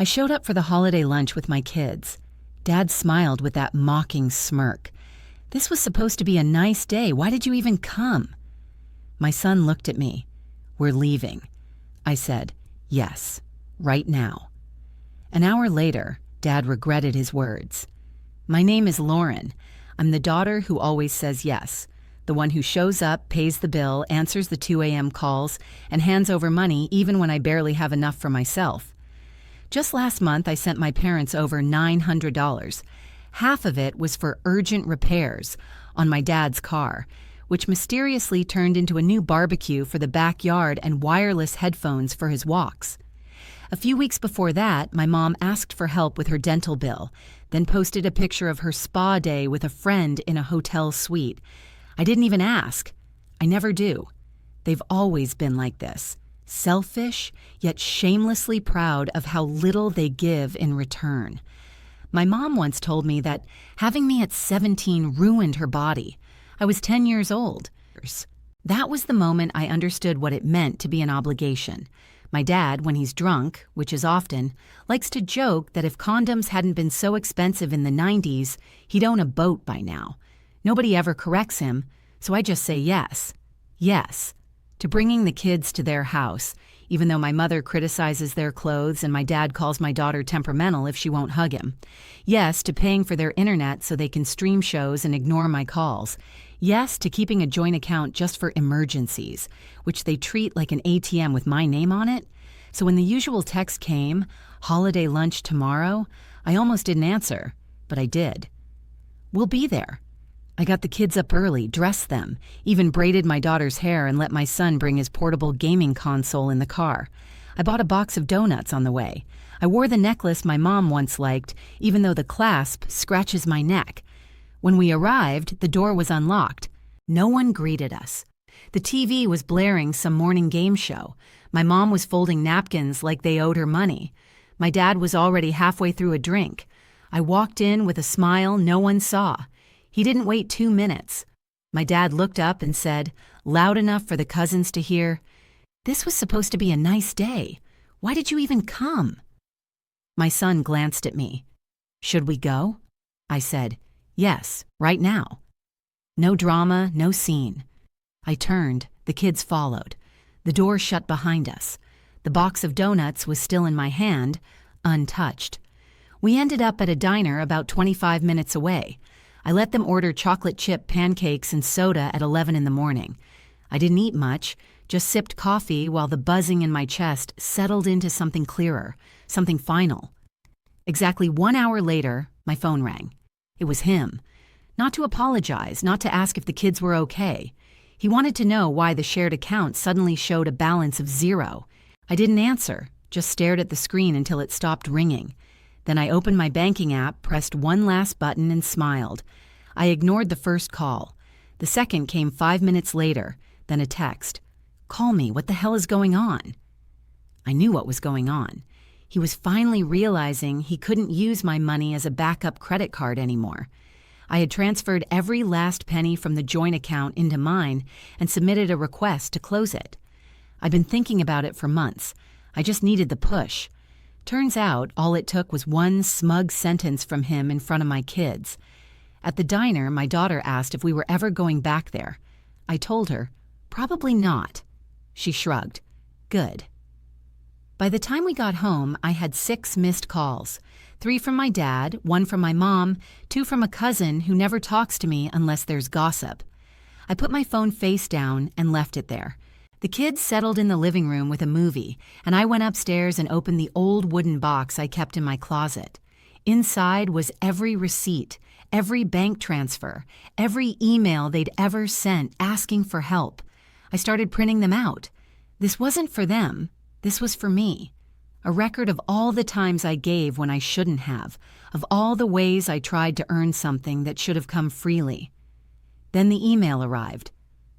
I showed up for the holiday lunch with my kids. Dad smiled with that mocking smirk. This was supposed to be a nice day. Why did you even come? My son looked at me. We're leaving. I said, yes, right now. An hour later, Dad regretted his words. My name is Lauren. I'm the daughter who always says yes, the one who shows up, pays the bill, answers the 2 a.m. calls, and hands over money even when I barely have enough for myself. Just last month, I sent my parents over $900. Half of it was for urgent repairs on my dad's car, which mysteriously turned into a new barbecue for the backyard and wireless headphones for his walks. A few weeks before that, my mom asked for help with her dental bill, then posted a picture of her spa day with a friend in a hotel suite. I didn't even ask. I never do. They've always been like this, selfish, yet shamelessly proud of how little they give in return. My mom once told me that having me at 17 ruined her body. I was 10 years old. That was the moment I understood what it meant to be an obligation. My dad, when he's drunk, which is often, likes to joke that if condoms hadn't been so expensive in the 90s, he'd own a boat by now. Nobody ever corrects him, so I just say yes. Yes. To bringing the kids to their house, even though my mother criticizes their clothes and my dad calls my daughter temperamental if she won't hug him. Yes, to paying for their internet so they can stream shows and ignore my calls. Yes, to keeping a joint account just for emergencies, which they treat like an ATM with my name on it. So when the usual text came, holiday lunch tomorrow, I almost didn't answer, but I did. We'll be there. I got the kids up early, dressed them, even braided my daughter's hair and let my son bring his portable gaming console in the car. I bought a box of donuts on the way. I wore the necklace my mom once liked, even though the clasp scratches my neck. When we arrived, the door was unlocked. No one greeted us. The TV was blaring some morning game show. My mom was folding napkins like they owed her money. My dad was already halfway through a drink. I walked in with a smile no one saw. He didn't wait 2 minutes. My dad looked up and said, loud enough for the cousins to hear, "This was supposed to be a nice day. Why did you even come?" My son glanced at me. "Should we go?" I said, "Yes, right now." No drama, no scene. I turned, the kids followed. The door shut behind us. The box of donuts was still in my hand, untouched. We ended up at a diner about 25 minutes away. I let them order chocolate chip pancakes and soda at 11 in the morning. I didn't eat much, just sipped coffee while the buzzing in my chest settled into something clearer, something final. Exactly 1 hour later, my phone rang. It was him. Not to apologize, not to ask if the kids were okay. He wanted to know why the shared account suddenly showed a balance of 0. I didn't answer, just stared at the screen until it stopped ringing. Then I opened my banking app, pressed one last button, and smiled. I ignored the first call. The second came 5 minutes later, then a text. "Call me, what the hell is going on?" I knew what was going on. He was finally realizing he couldn't use my money as a backup credit card anymore. I had transferred every last penny from the joint account into mine and submitted a request to close it. I'd been thinking about it for months. I just needed the push. Turns out, all it took was one smug sentence from him in front of my kids. At the diner, my daughter asked if we were ever going back there. I told her, probably not. She shrugged. Good. By the time we got home, I had 6 missed calls. 3 from my dad, 1 from my mom, 2 from a cousin who never talks to me unless there's gossip. I put my phone face down and left it there. The kids settled in the living room with a movie, and I went upstairs and opened the old wooden box I kept in my closet. Inside was every receipt, every bank transfer, every email they'd ever sent asking for help. I started printing them out. This wasn't for them. This was for me. A record of all the times I gave when I shouldn't have, of all the ways I tried to earn something that should have come freely. Then the email arrived.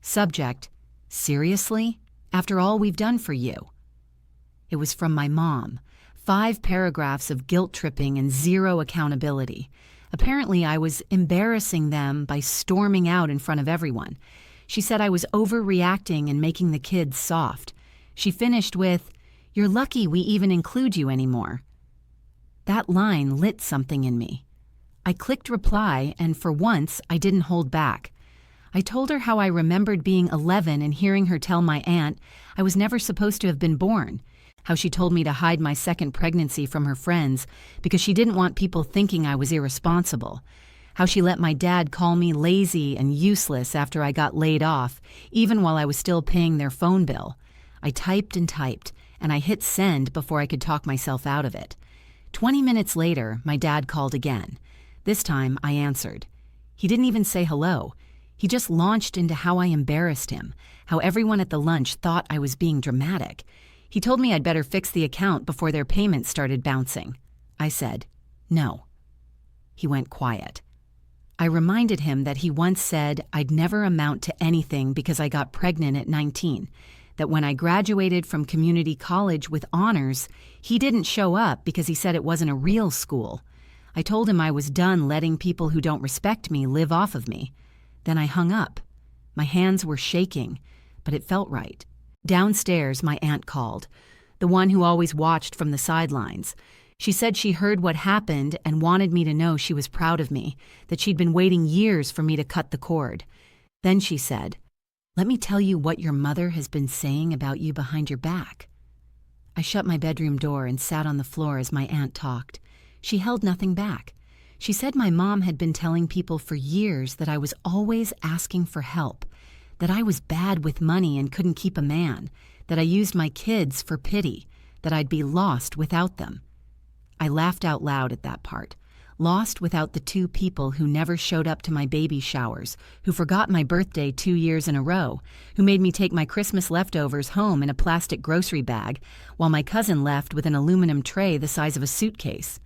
Subject, "Seriously? After all we've done for you?" It was from my mom. 5 paragraphs of guilt-tripping and 0 accountability. Apparently, I was embarrassing them by storming out in front of everyone. She said I was overreacting and making the kids soft. She finished with, "You're lucky we even include you anymore." That line lit something in me. I clicked reply, and for once, I didn't hold back. I told her how I remembered being 11 and hearing her tell my aunt I was never supposed to have been born, how she told me to hide my second pregnancy from her friends because she didn't want people thinking I was irresponsible, how she let my dad call me lazy and useless after I got laid off, even while I was still paying their phone bill. I typed, and I hit send before I could talk myself out of it. 20 minutes later, my dad called again. This time, I answered. He didn't even say hello. He just launched into how I embarrassed him, how everyone at the lunch thought I was being dramatic. He told me I'd better fix the account before their payments started bouncing. I said, no. He went quiet. I reminded him that he once said I'd never amount to anything because I got pregnant at 19, that when I graduated from community college with honors, he didn't show up because he said it wasn't a real school. I told him I was done letting people who don't respect me live off of me. Then I hung up. My hands were shaking, but it felt right. Downstairs, my aunt called, the one who always watched from the sidelines. She said she heard what happened and wanted me to know she was proud of me, that she'd been waiting years for me to cut the cord. Then she said, "Let me tell you what your mother has been saying about you behind your back." I shut my bedroom door and sat on the floor as my aunt talked. She held nothing back. She said my mom had been telling people for years that I was always asking for help, that I was bad with money and couldn't keep a man, that I used my kids for pity, that I'd be lost without them. I laughed out loud at that part. Lost without the two people who never showed up to my baby showers, who forgot my birthday 2 years in a row, who made me take my Christmas leftovers home in a plastic grocery bag, while my cousin left with an aluminum tray the size of a suitcase.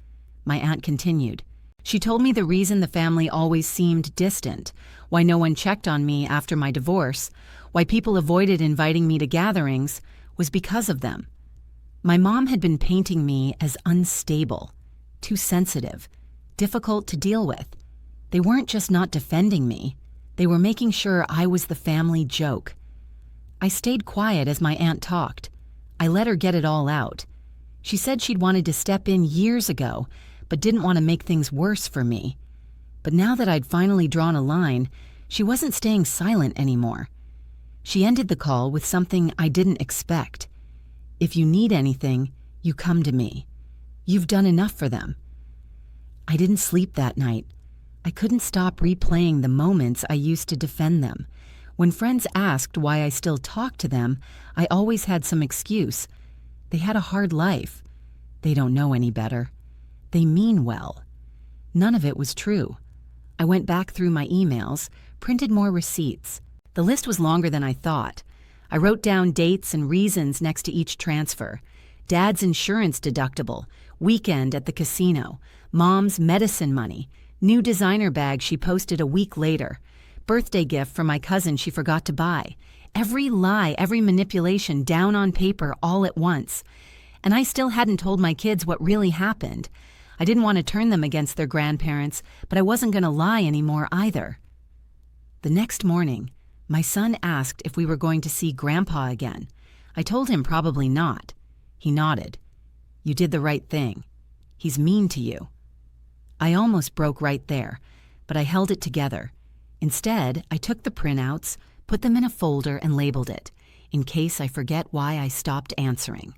My aunt continued. She told me the reason the family always seemed distant, why no one checked on me after my divorce, why people avoided inviting me to gatherings, was because of them. My mom had been painting me as unstable, too sensitive, difficult to deal with. They weren't just not defending me, they were making sure I was the family joke. I stayed quiet as my aunt talked. I let her get it all out. She said she'd wanted to step in years ago, but didn't want to make things worse for me. But now that I'd finally drawn a line, she wasn't staying silent anymore. She ended the call with something I didn't expect. "If you need anything, you come to me. You've done enough for them." I didn't sleep that night. I couldn't stop replaying the moments I used to defend them. When friends asked why I still talked to them, I always had some excuse. They had a hard life. They don't know any better. They mean well. None of it was true. I went back through my emails, printed more receipts. The list was longer than I thought. I wrote down dates and reasons next to each transfer. Dad's insurance deductible, weekend at the casino, Mom's medicine money, new designer bag she posted a week later, birthday gift from my cousin she forgot to buy. Every lie, every manipulation down on paper all at once. And I still hadn't told my kids what really happened. I didn't want to turn them against their grandparents, but I wasn't going to lie anymore either. The next morning, my son asked if we were going to see Grandpa again. I told him probably not. He nodded. "You did the right thing. He's mean to you." I almost broke right there, but I held it together. Instead, I took the printouts, put them in a folder and labeled it, in case I forget why I stopped answering.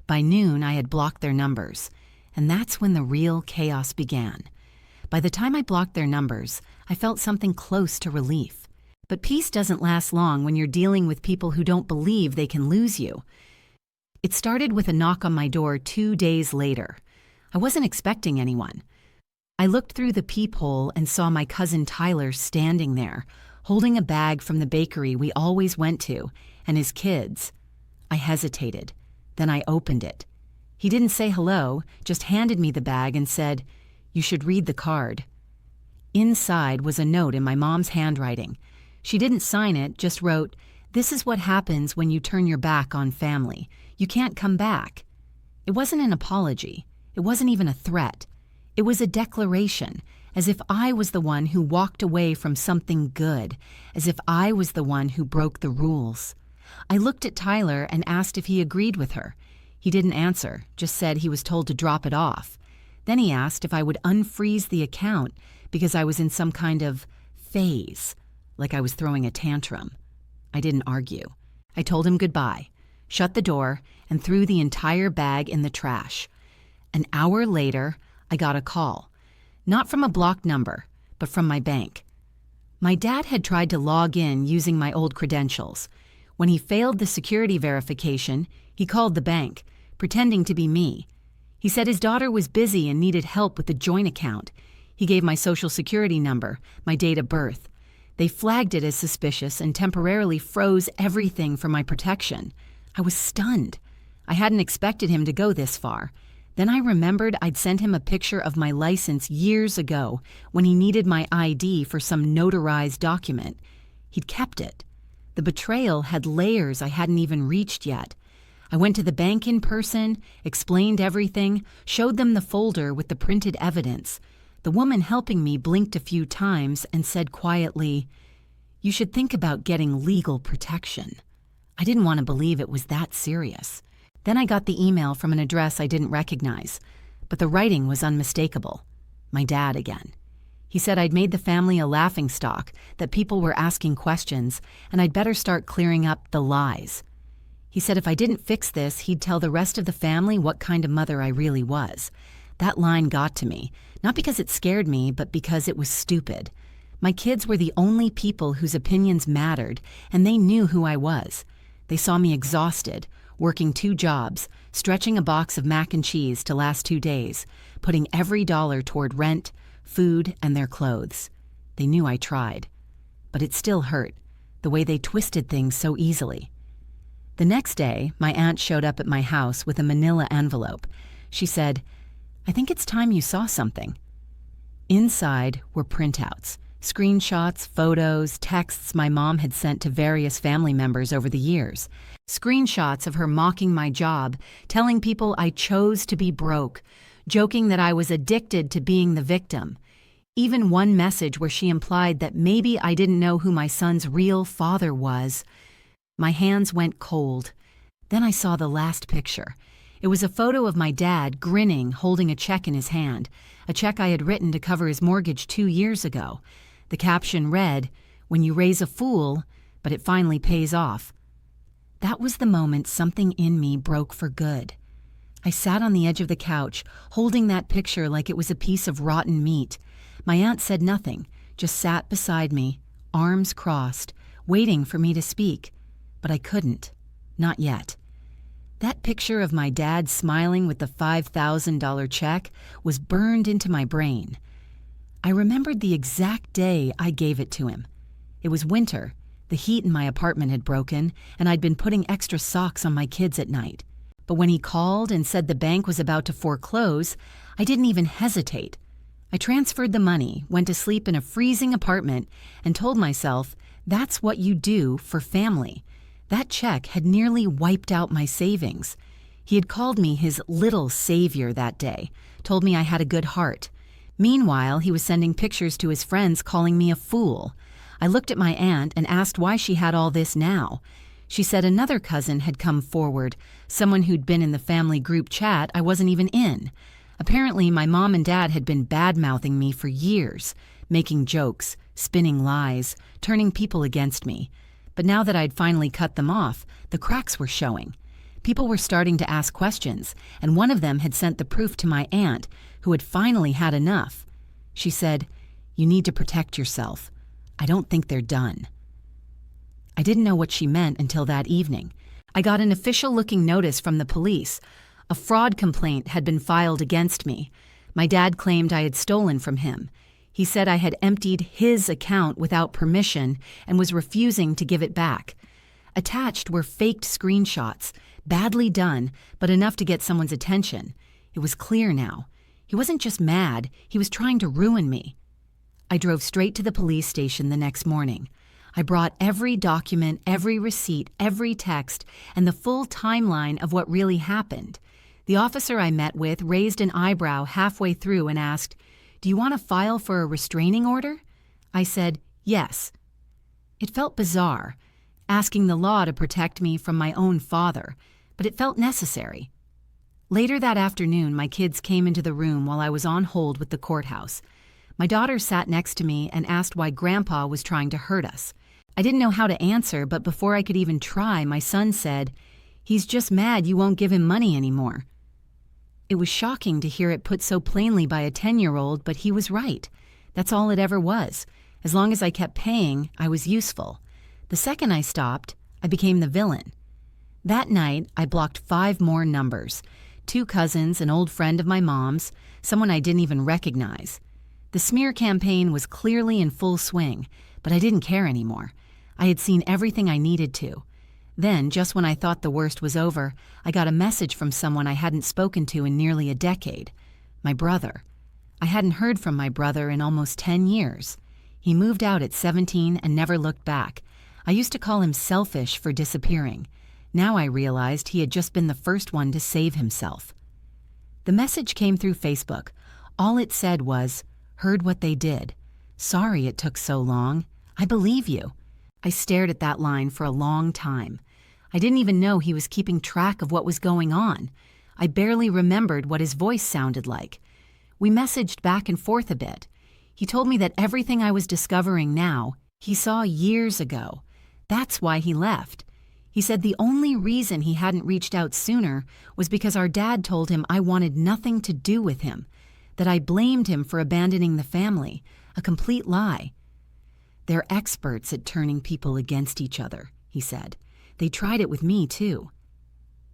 By noon, I had blocked their numbers. And that's when the real chaos began. By the time I blocked their numbers, I felt something close to relief. But peace doesn't last long when you're dealing with people who don't believe they can lose you. It started with a knock on my door 2 days later. I wasn't expecting anyone. I looked through the peephole and saw my cousin Tyler standing there, holding a bag from the bakery we always went to, and his kids. I hesitated. Then I opened it. He didn't say hello, just handed me the bag and said, "You should read the card." Inside was a note in my mom's handwriting. She didn't sign it, just wrote, "This is what happens when you turn your back on family. You can't come back." It wasn't an apology. It wasn't even a threat. It was a declaration, as if I was the one who walked away from something good, as if I was the one who broke the rules. I looked at Tyler and asked if he agreed with her. He didn't answer, just said he was told to drop it off. Then he asked if I would unfreeze the account because I was in some kind of phase, like I was throwing a tantrum. I didn't argue. I told him goodbye, shut the door, and threw the entire bag in the trash. An hour later, I got a call. Not from a blocked number, but from my bank. My dad had tried to log in using my old credentials. When he failed the security verification, he called the bank, pretending to be me. He said his daughter was busy and needed help with the joint account. He gave my social security number, my date of birth. They flagged it as suspicious and temporarily froze everything for my protection. I was stunned. I hadn't expected him to go this far. Then I remembered I'd sent him a picture of my license years ago when he needed my ID for some notarized document. He'd kept it. The betrayal had layers I hadn't even reached yet. I went to the bank in person, explained everything, showed them the folder with the printed evidence. The woman helping me blinked a few times and said quietly, "You should think about getting legal protection." I didn't want to believe it was that serious. Then I got the email from an address I didn't recognize, but the writing was unmistakable. My dad again. He said I'd made the family a laughingstock, that people were asking questions, and I'd better start clearing up the lies. He said if I didn't fix this, he'd tell the rest of the family what kind of mother I really was. That line got to me, not because it scared me, but because it was stupid. My kids were the only people whose opinions mattered, and they knew who I was. They saw me exhausted, working 2 jobs, stretching a box of mac and cheese to last 2 days, putting every dollar toward rent, food, and their clothes. They knew I tried. But it still hurt, the way they twisted things so easily. The next day, my aunt showed up at my house with a manila envelope. She said, "I think it's time you saw something." Inside were printouts, screenshots, photos, texts my mom had sent to various family members over the years. Screenshots of her mocking my job, telling people I chose to be broke, joking that I was addicted to being the victim. Even one message where she implied that maybe I didn't know who my son's real father was. My hands went cold. Then I saw the last picture. It was a photo of my dad grinning, holding a check in his hand, a check I had written to cover his mortgage 2 years ago. The caption read, "When you raise a fool, but it finally pays off." That was the moment something in me broke for good. I sat on the edge of the couch, holding that picture like it was a piece of rotten meat. My aunt said nothing, just sat beside me, arms crossed, waiting for me to speak. But I couldn't. Not yet. That picture of my dad smiling with the $5,000 check was burned into my brain. I remembered the exact day I gave it to him. It was winter. The heat in my apartment had broken, and I'd been putting extra socks on my kids at night. But when he called and said the bank was about to foreclose, I didn't even hesitate. I transferred the money, went to sleep in a freezing apartment, and told myself, that's what you do for family. That check had nearly wiped out my savings. He had called me his little savior that day, told me I had a good heart. Meanwhile, he was sending pictures to his friends calling me a fool. I looked at my aunt and asked why she had all this now. She said another cousin had come forward, someone who'd been in the family group chat I wasn't even in. Apparently, my mom and dad had been bad-mouthing me for years, making jokes, spinning lies, turning people against me. But now that I'd finally cut them off, the cracks were showing. People were starting to ask questions, and one of them had sent the proof to my aunt, who had finally had enough. She said, "You need to protect yourself. I don't think they're done." I didn't know what she meant until that evening. I got an official-looking notice from the police. A fraud complaint had been filed against me. My dad claimed I had stolen from him. He said I had emptied his account without permission and was refusing to give it back. Attached were faked screenshots, badly done, but enough to get someone's attention. It was clear now. He wasn't just mad, he was trying to ruin me. I drove straight to the police station the next morning. I brought every document, every receipt, every text, and the full timeline of what really happened. The officer I met with raised an eyebrow halfway through and asked, "Do you want to file for a restraining order?" I said, "Yes." It felt bizarre, asking the law to protect me from my own father, but it felt necessary. Later that afternoon, my kids came into the room while I was on hold with the courthouse. My daughter sat next to me and asked why Grandpa was trying to hurt us. I didn't know how to answer, but before I could even try, my son said, "He's just mad you won't give him money anymore." It was shocking to hear it put so plainly by a 10-year-old, but he was right. That's all it ever was. As long as I kept paying, I was useful. The second I stopped, I became the villain. That night, I blocked 5 more numbers. 2 cousins, an old friend of my mom's, someone I didn't even recognize. The smear campaign was clearly in full swing, but I didn't care anymore. I had seen everything I needed to. Then, just when I thought the worst was over, I got a message from someone I hadn't spoken to in nearly a decade. My brother. I hadn't heard from my brother in almost 10 years. He moved out at 17 and never looked back. I used to call him selfish for disappearing. Now I realized he had just been the first one to save himself. The message came through Facebook. All it said was, "Heard what they did. Sorry it took so long. I believe you." I stared at that line for a long time. I didn't even know he was keeping track of what was going on. I barely remembered what his voice sounded like. We messaged back and forth a bit. He told me that everything I was discovering now, he saw years ago. That's why he left. He said the only reason he hadn't reached out sooner was because our dad told him I wanted nothing to do with him, that I blamed him for abandoning the family, a complete lie. "They're experts at turning people against each other," he said. "They tried it with me, too."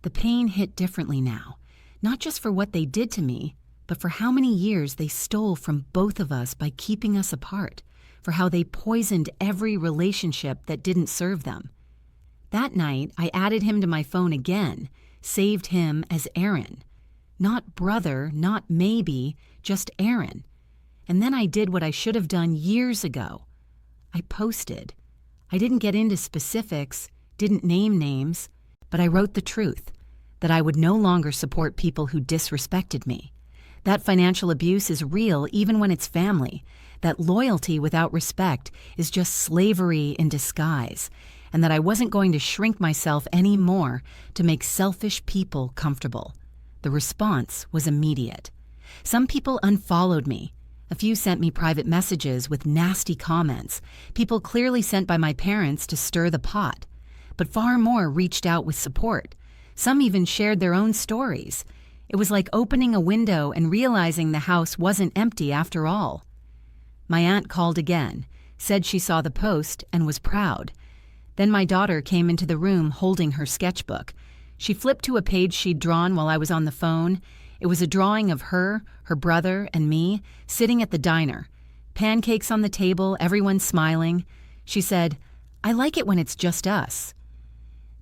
The pain hit differently now, not just for what they did to me, but for how many years they stole from both of us by keeping us apart, for how they poisoned every relationship that didn't serve them. That night, I added him to my phone again, saved him as Aaron. Not brother, not maybe, just Aaron. And then I did what I should have done years ago. I posted. I didn't get into specifics, didn't name names, but I wrote the truth, that I would no longer support people who disrespected me. That financial abuse is real even when it's family. That loyalty without respect is just slavery in disguise, and that I wasn't going to shrink myself any more to make selfish people comfortable. The response was immediate. Some people unfollowed me. A few sent me private messages with nasty comments, people clearly sent by my parents to stir the pot. But far more reached out with support. Some even shared their own stories. It was like opening a window and realizing the house wasn't empty after all. My aunt called again, said she saw the post and was proud. Then my daughter came into the room holding her sketchbook. She flipped to a page she'd drawn while I was on the phone. It was a drawing of her brother, and me sitting at the diner. Pancakes on the table, everyone smiling. She said, "I like it when it's just us."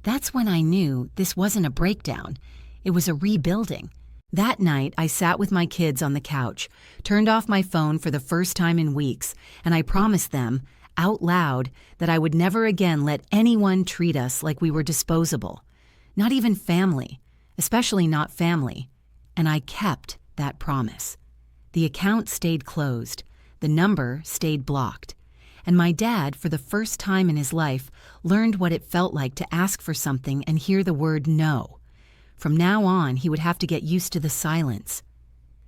That's when I knew this wasn't a breakdown. It was a rebuilding. That night, I sat with my kids on the couch, turned off my phone for the first time in weeks, and I promised them, out loud, that I would never again let anyone treat us like we were disposable. Not even family, especially not family. And I kept that promise. The account stayed closed. The number stayed blocked. And my dad, for the first time in his life, learned what it felt like to ask for something and hear the word no. From now on, he would have to get used to the silence.